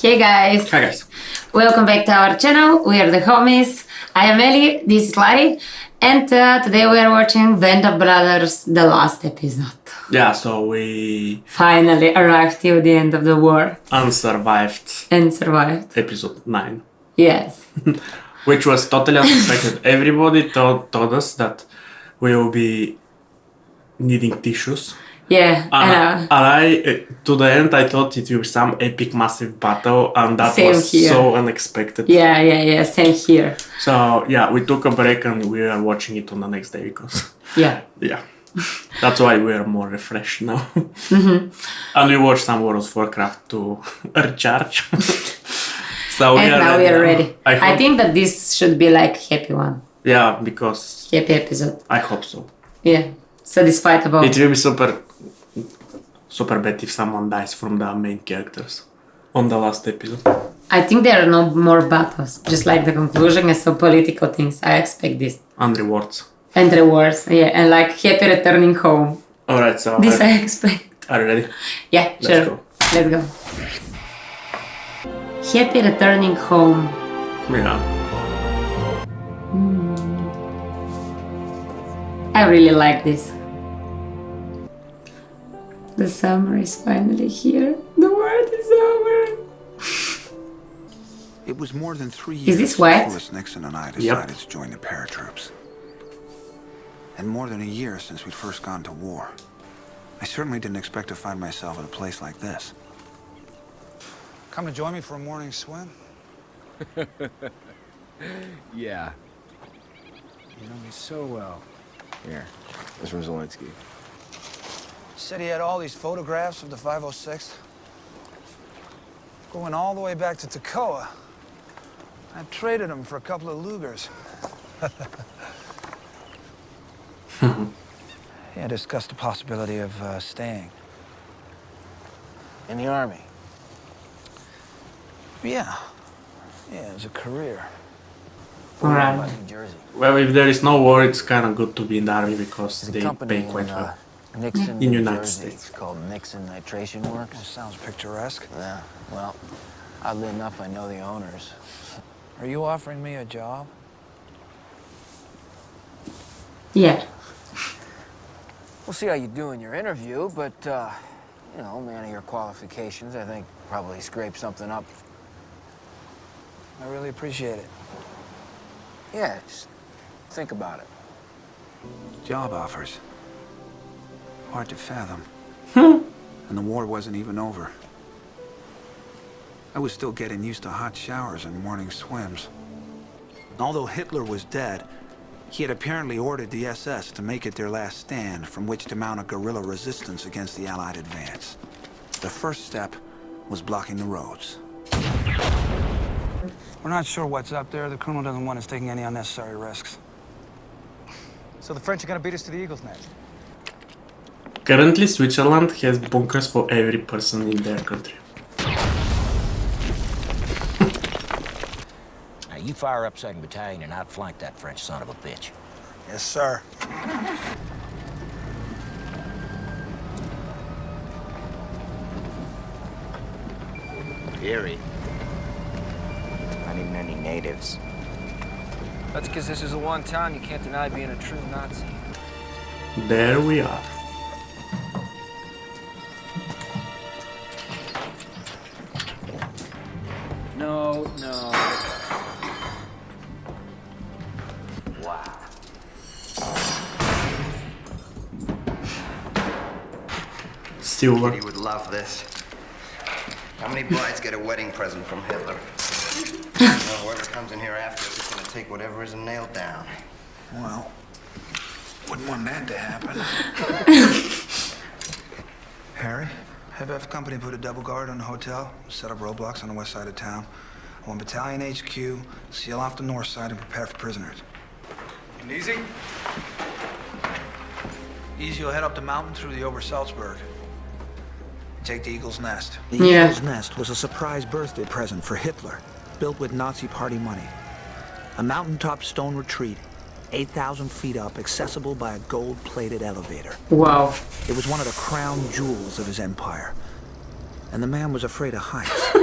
Hey guys! Hi guys. Welcome back to our channel. We are the homies. I am Ellie, this is Lari, and today we are watching Band of Brothers, the last episode. Yeah, so we Finally arrived till the end of the war unsurvived and survived. episode 9, Yes. which was totally unexpected. Everybody told us that we will be needing tissues. Yeah, I know. And I, to the end, I thought it will be some epic, massive battle, and that Same was here. so unexpected. Yeah, same here. So yeah, we took a break and we are watching it on the next day because Yeah. that's why we are more refreshed now. And we watched some World of Warcraft to recharge. So And now we are ready. I I think that this should be like happy one. Yeah, because Happy episode. I hope so. Yeah. Satisfied about It will be super bad if someone dies from the main characters on the last episode. I think there are no more battles. Just like the conclusion and some political things. I expect this. And rewards. And rewards, yeah, and like happy returning home. Alright, so This I expect. are you ready? Yeah, Let's sure. go. Let's go. Happy returning home. Yeah. I really like this. The summer is finally here. The word is over. It was more than 3 years Is this wet? since Louis Nixon and I Yep. decided to join the paratroops. And more than a year since we'd first gone to war. I certainly didn't expect to find myself in a place like this. Come and join me for a morning swim? Yeah. You know me so well. Here, this from Zelensky. Said he had all these photographs of the 506th. Going all the way back to Toccoa. I traded them for a couple of Lugers. Yeah, discussed the possibility of staying. In the army. Yeah. Yeah, as a career. Alright. About New Jersey. Well, if there is no war, it's kind of good to be in the army because There's a they company pay quite in well. Nixon, In New United Jersey. States. It's called Nixon Nitration Works. Sounds picturesque. Yeah, well, oddly enough, I know the owners. Are you offering me a job? Yeah. We'll see how you do in your interview, but, you know, man of your qualifications, I think probably scrape something up. I really appreciate it. Yeah, just think about it. Job offers. Hard to fathom. And the war wasn't even over. I was still getting used to hot showers and morning swims. Although Hitler was dead, he had apparently ordered the SS to make it their last stand from which to mount a guerrilla resistance against the Allied advance. The first step was blocking the roads. We're not sure what's up there. The colonel doesn't want us taking any unnecessary risks. So the French are gonna beat us to the Eagle's Nest. Currently, Switzerland has bunkers for every person in their country. Now, you fire up 2nd Battalion and outflank that French son of a bitch. Yes, sir. Eerie. Not even any natives. That's because this is the one town you can't deny being a true Nazi. There we are. No. Wow. Silver. Kitty would love this. How many brides get a wedding present from Hitler? Well, whoever comes in here after is just gonna take whatever isn't nailed down. Well, wouldn't want that to happen. Harry, have F Company put a double guard on the hotel, set up roadblocks on the west side of town. I want Battalion HQ, seal off the north side and prepare for prisoners. And easy? Easy will head up the mountain through the Ober-Salzburg. Take the Eagle's Nest. The Yeah. Eagle's Nest was a surprise birthday present for Hitler, built with Nazi party money. A mountaintop stone retreat, 8,000 feet up, accessible by a gold-plated elevator. Wow. It was one of the crown jewels of his empire. And the man was afraid of heights.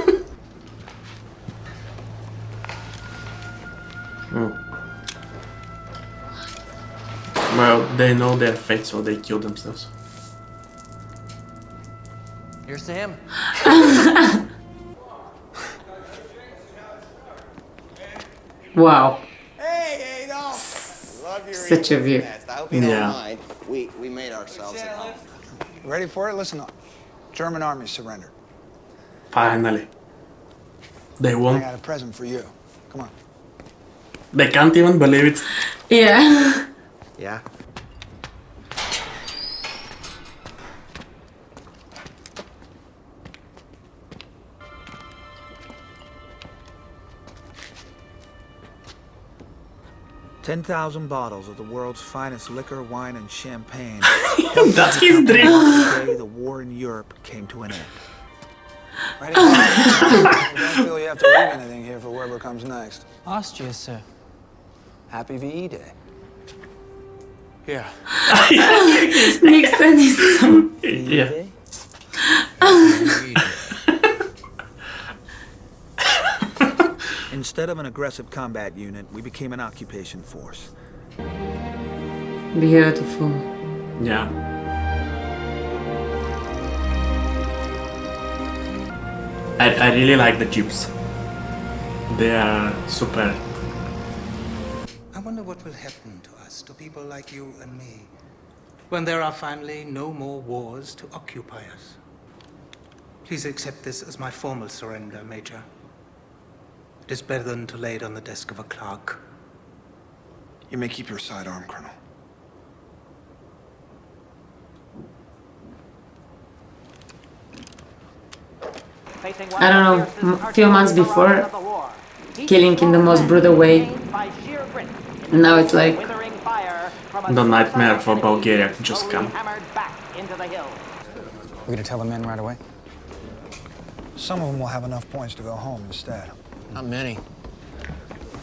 they know their fate, so they kill themselves. Here's to him. Wow. Hey, Adolf! Love your Such a view. nest. I hope you don't Yeah. mind. We made ourselves at home. Ready for it? Listen up. German army surrendered. Finally. They I won. got a present for you. Come on. They can't even believe it. Yeah. Yeah? $10,000 bottles of the world's finest liquor, wine, and champagne. That's his dream. The day the war in Europe came to an end. Right. Don't feel you have to leave anything here for whoever comes next. Austria, sir. Happy VE Day. Here. Nixon is so... Yeah. Instead of an aggressive combat unit, we became an occupation force. Beautiful. Yeah. I really like the jeeps. They are super. I wonder what will happen to us, to people like you and me, when there are finally no more wars to occupy us. Please accept this as my formal surrender, Major. It is better than to lay it on the desk of a clerk. You may keep your sidearm, Colonel. I don't know, a few months before, killing in the most brutal way. And now it's like... The nightmare for Bulgaria just come. We're gonna tell the men right away? Some of them will have enough points to go home instead. Not many.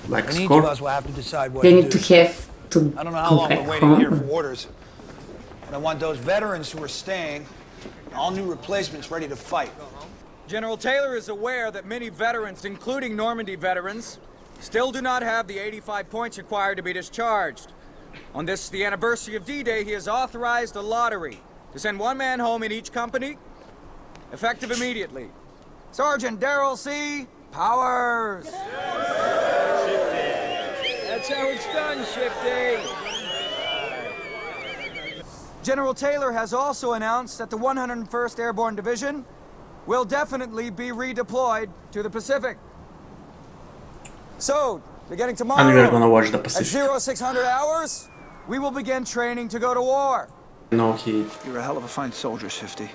Like And each of score. us will have to decide what They to need do. to have to I don't know how go long back we're waiting here for home. orders, but I want those veterans who are staying, all new replacements ready to fight. General Taylor is aware that many veterans, including Normandy veterans, still do not have the 85 points required to be discharged. On this, the anniversary of D-Day, he has authorized a lottery to send one man home in each company, effective immediately. Sergeant Darrell C. Powers! That's how it's done, Shifty! General Taylor has also announced that the 101st Airborne Division will definitely be redeployed to the Pacific. So, beginning tomorrow, And we are gonna watch the at Pacific. 0600 hours, we will begin training to go to war. No, he You're a hell of a fine soldier, Shifty.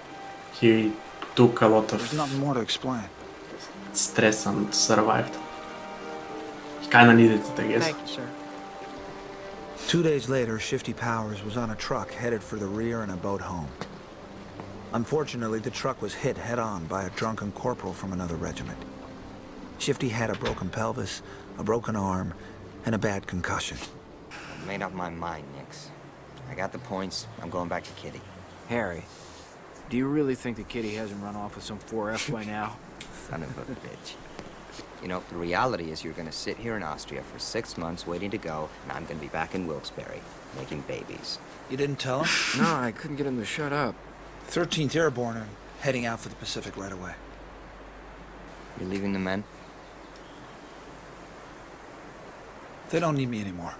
took a lot There's nothing of more to explain. stress and survived. He kinda needed it, I guess. Thank you, sir. 2 days later, Shifty Powers was on a truck headed for the rear and a boat home. Unfortunately, the truck was hit head-on by a drunken corporal from another regiment. Shifty had a broken pelvis, a broken arm, and a bad concussion. I've made up my mind, Nix. I got the points. I'm going back to Kitty. Harry, do you really think that Kitty hasn't run off with some 4F by now? Son of a bitch. You know, the reality is you're gonna sit here in Austria for 6 months waiting to go, and I'm gonna be back in Wilkes-Barre, making babies. You didn't tell him? No, I couldn't get him to shut up. 13th Airborne are heading out for the Pacific right away. You're leaving the men? They don't need me anymore.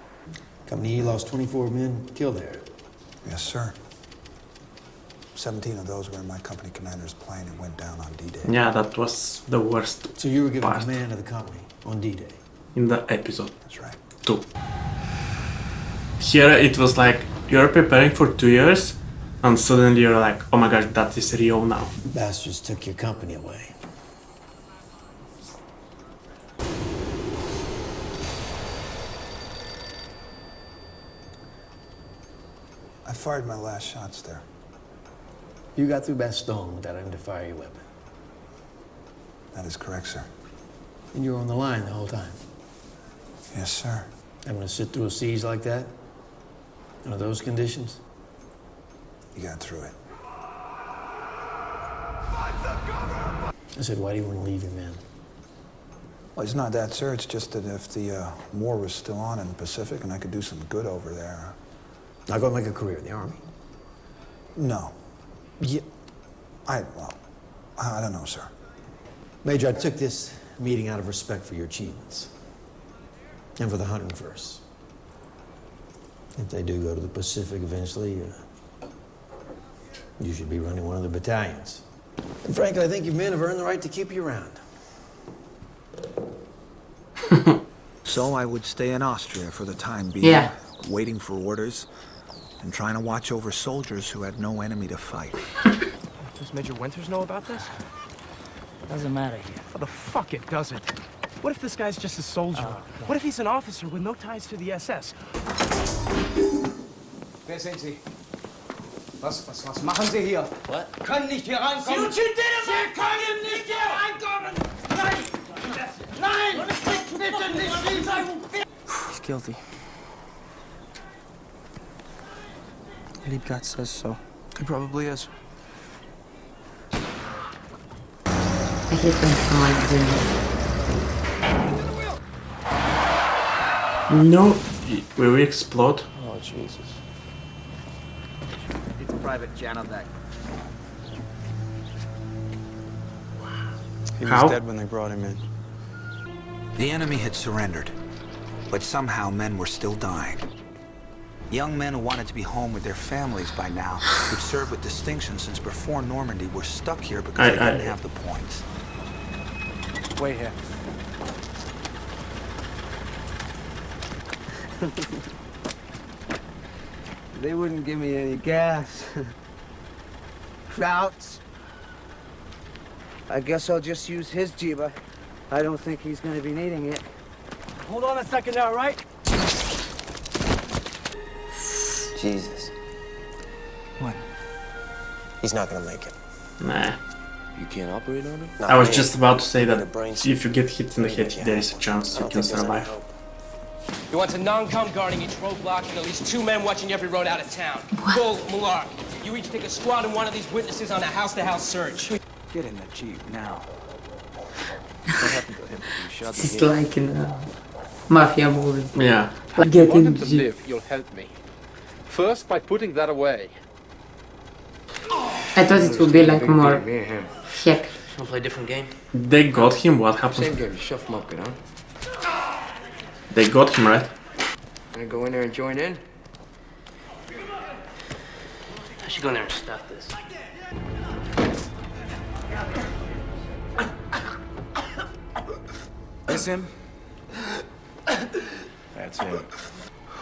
Company E lost 24 men killed there. Yes, sir. 17 of those were in my company commander's plane and went down on D-Day. Yeah, that was the worst So you were given part command of the company on D-Day. in the episode That's right. 2. Here it was like you're preparing for 2 years and suddenly you're like, oh my gosh, that is Rio now. Bastards took your company away. I fired my last shots there. You got through Bastogne without having to fire your weapon. That is correct, sir. And you were on the line the whole time. Yes, sir. Having to sit through a siege like that? Under those conditions? You got through it. I said, why do you want to leave your men? Well, it's not that, sir. It's just that if the war was still on in the Pacific and I could do some good over there, Not gonna make a career in the Army? No. Yeah. I don't know, sir. Major, I took this meeting out of respect for your achievements. And for the 101st. If they do go to the Pacific eventually, you should be running one of the battalions. And frankly, I think you men have earned the right to keep you around. So I would stay in Austria for the time being, waiting for orders, and trying to watch over soldiers who had no enemy to fight. Does Major Winters know about this? Doesn't matter here. Oh, the fuck it doesn't. What if this guy's just a soldier? What if he's an officer with no ties to the SS? Wer sind Sie? Was machen Sie hier? What? Können nicht hier reinkommen. Sie können nicht hier reinkommen! Nein! Nein! Bitte nicht schießen! He's guilty. Liebgott says so. He probably is. I hate when someone's doing this. No, will we explode? Oh, Jesus. It's Private Janowek. He How? was dead when they brought him in. The enemy had surrendered, but somehow men were still dying. Young men who wanted to be home with their families by now, who'd served with distinction since before Normandy, were stuck here because they didn't have the points. Wait here. They wouldn't give me any gas. Krauts. I guess I'll just use his jeeba. I don't think he's gonna be needing it. Hold on a second now, right? Jesus. What? He's not gonna make it. Nah. You can't operate on it? I was just about to say that if you get hit in the head, there is a chance you can survive. You want a non-com guarding each roadblock and at least 2 men watching every road out of town. Full malark. You each take a squad and one of these witnesses on a house-to-house search. Get in the Jeep now. What happened to him? It's like in a mafia movie. Yeah. Like getting want him to live, you'll help me. First, by putting that away. I thought it would be like more heck. Wanna play a different game? They got him, what happened? Same game, you shove him up, good, huh? They got him, right? Wanna go in there and join in? I should go in there and stop this. This him? That's him.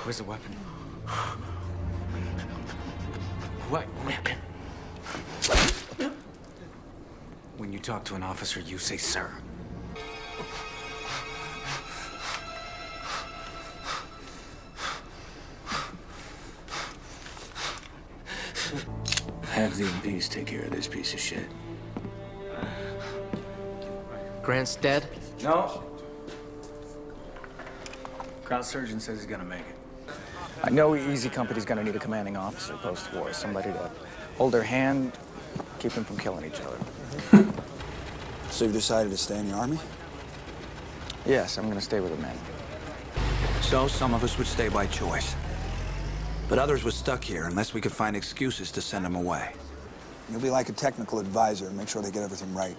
Where's the weapon? What weapon? When you talk to an officer, you say sir. Have the MPs take care of this piece of shit. Grant's dead? No. Kraut's surgeon says he's gonna make it. I know Easy Company's gonna need a commanding officer post-war, somebody to hold their hand, keep them from killing each other. So you've decided to stay in the Army? Yes, I'm gonna stay with the men. So some of us would stay by choice. But others were stuck here unless we could find excuses to send them away. You'll be like a technical advisor and make sure they get everything right.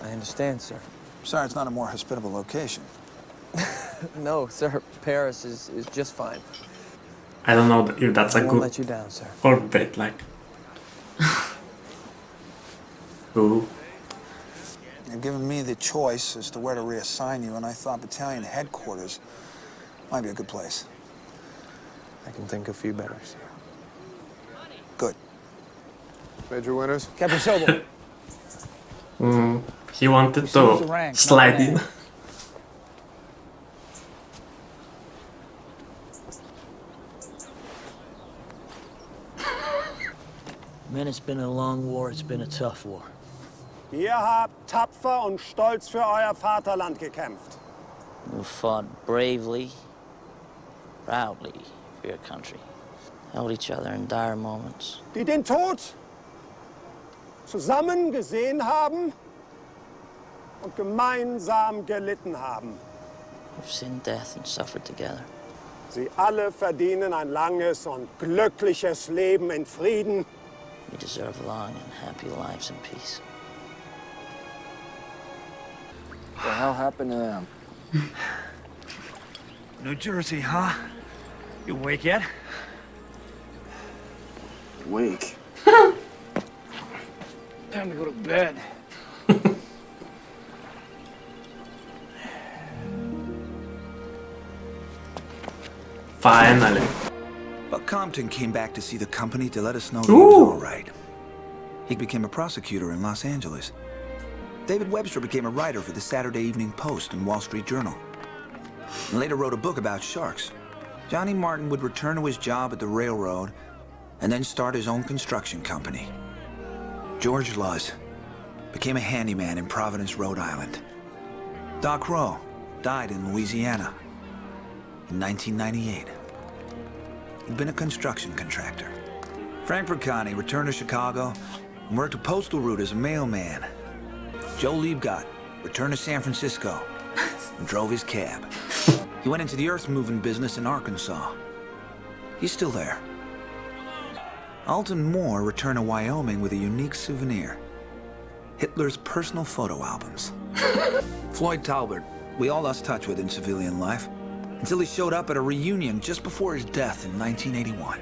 I understand, sir. Sorry, it's not a more hospitable location. No, sir. Paris is just fine. I don't know if that's a I won't good let you down, sir. or bad, like. Ooh. You've given me the choice as to where to reassign you, and I thought battalion headquarters might be a good place. I can think of a few better. Good. Major Winters? Captain Sobel. He wanted to slide in. Man, it's been a long war, it's been a tough war. Ihr habt tapfer und stolz für euer Vaterland gekämpft. You fought bravely, proudly for your country. Held each other in dire moments. Die den Tod zusammen gesehen haben und gemeinsam gelitten haben. We've seen death and suffered together. Sie alle verdienen ein langes und glückliches Leben in Frieden. We deserve long and happy lives in peace. What the hell happened to them? New Jersey, huh? You awake yet? Wake. Time to go to bed. Finally. Buck Compton came back to see the company to let us know he was all right. He became a prosecutor in Los Angeles. David Webster became a writer for the Saturday Evening Post and Wall Street Journal, and later wrote a book about sharks. Johnny Martin would return to his job at the railroad and then start his own construction company. George Luz became a handyman in Providence, Rhode Island. Doc Rowe died in Louisiana in 1998. He'd been a construction contractor. Frank Bracani returned to Chicago and worked a postal route as a mailman. Joe Liebgott returned to San Francisco and drove his cab. He went into the earth-moving business in Arkansas. He's still there. Alton Moore returned to Wyoming with a unique souvenir: Hitler's personal photo albums. Floyd Talbert, we all lost touch with in civilian life, until he showed up at a reunion just before his death in 1981.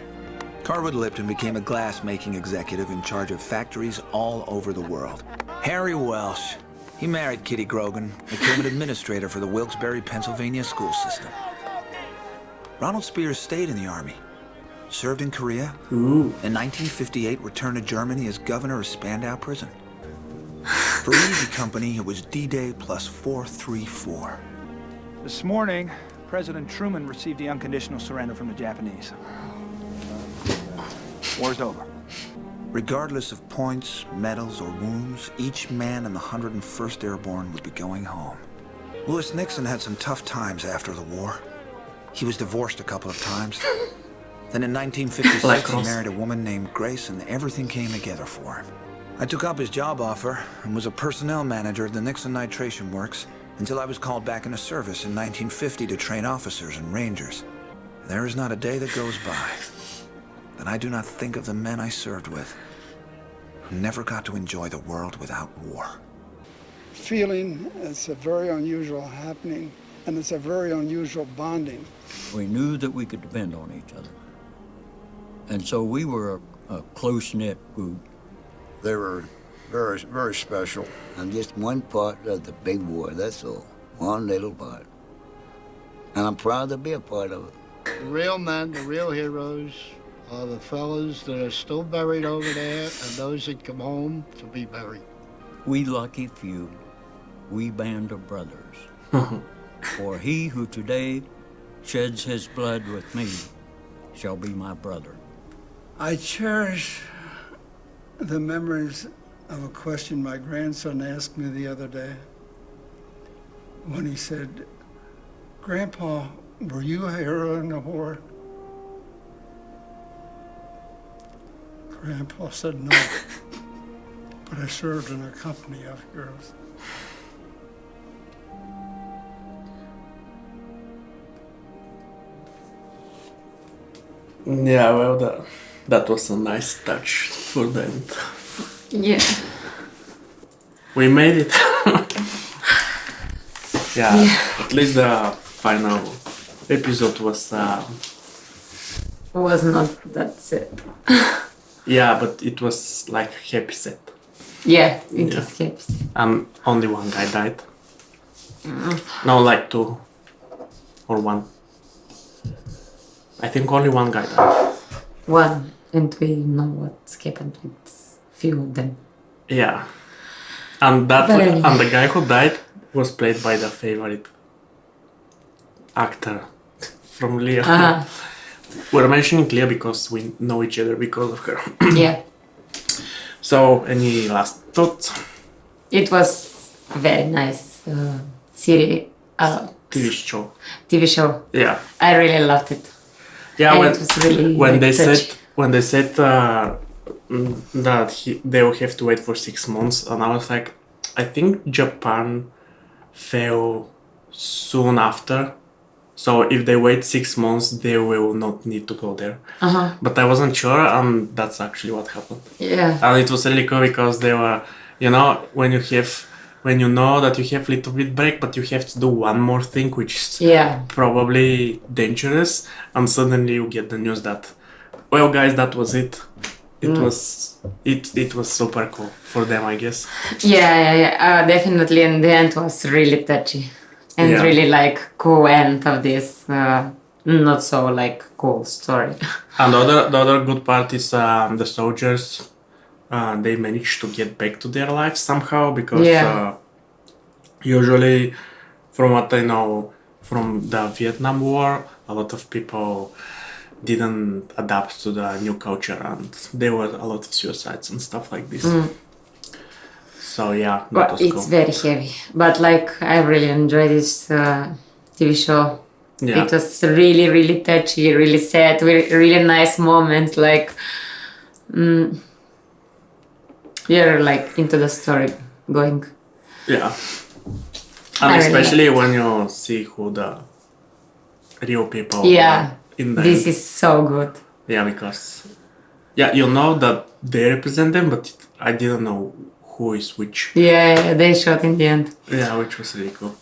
Carwood Lipton became a glass-making executive in charge of factories all over the world. Harry Welsh, he married Kitty Grogan, became an administrator for the Wilkes-Barre, Pennsylvania school system. Ronald Spears stayed in the Army, served in Korea, in 1958 returned to Germany as governor of Spandau Prison. For Easy Company, it was D-Day plus 434. This morning, President Truman received the unconditional surrender from the Japanese. War's over. Regardless of points, medals, or wounds, each man in the 101st Airborne would be going home. Lewis Nixon had some tough times after the war. He was divorced a couple of times. Then in 1956, he married a woman named Grace, and everything came together for him. I took up his job offer and was a personnel manager at the Nixon Nitration Works until I was called back into service in 1950 to train officers and rangers. There is not a day that goes by that I do not think of the men I served with, who never got to enjoy the world without war. Feeling it's a very unusual happening, and it's a very unusual bonding. We knew that we could depend on each other. And so we were a close-knit group. They were very, very special. I'm just one part of the big war, that's all. One little part. And I'm proud to be a part of it. The real men, the real heroes, are the fellows that are still buried over there and those that come home to be buried. We lucky few, we band of brothers. For he who today sheds his blood with me shall be my brother. I cherish the memories of a question my grandson asked me the other day when he said, "Grandpa, were you a hero in the war?" Grandpa said, "No, but I served in a company of heroes." Yeah, well, that was a nice touch for the end. Yeah. We made it. Yeah, at least the final episode was not that sad. Yeah, but it was like happy set. Yeah, it was happy. And only one guy died. No, like two or one. I think only one guy died. One, and we know what's happened with few of them. Yeah, and and the guy who died was played by the favorite actor from Leo. We're mentioning Leo because we know each other because of her. Yeah. So, any last thoughts? It was a very nice series. TV show. TV show. Yeah. I really loved it. Yeah, and it was really when they touching. said that they will have to wait for 6 months, and I was like, I think Japan fell soon after So if they wait 6 months, they will not need to go there. Uh-huh. But I wasn't sure, and that's actually what happened. Yeah. And it was really cool because they were, you know, when you know that you have little bit break, but you have to do one more thing, which is probably dangerous, and suddenly you get the news that, well, guys, that was it. It was super cool for them, I guess. Yeah. Definitely, and the end was really touchy, and really like cool end of this not so like cool story. And the other good part is the soldiers. They managed to get back to their lives somehow because usually, from what I know from the Vietnam War, a lot of people didn't adapt to the new culture, and there were a lot of suicides and stuff like this. So that was cool. It's very heavy, but like I really enjoyed this TV show. Yeah. It was really, really touchy, really sad, really nice moments. Like you're like into the story going. Yeah. And especially when you see who the real people are in there. This is so good. Yeah, because you know that they represent them, but I didn't know who is which. Yeah, they shot in the end. Yeah, which was really cool.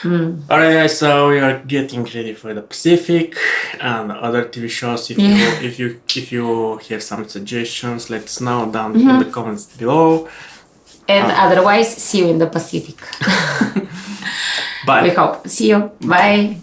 Alright guys, so we are getting ready for the Pacific and other TV shows. If you have some suggestions, let us know down in the comments below. And otherwise, see you in the Pacific. Bye. We hope. See you. Bye.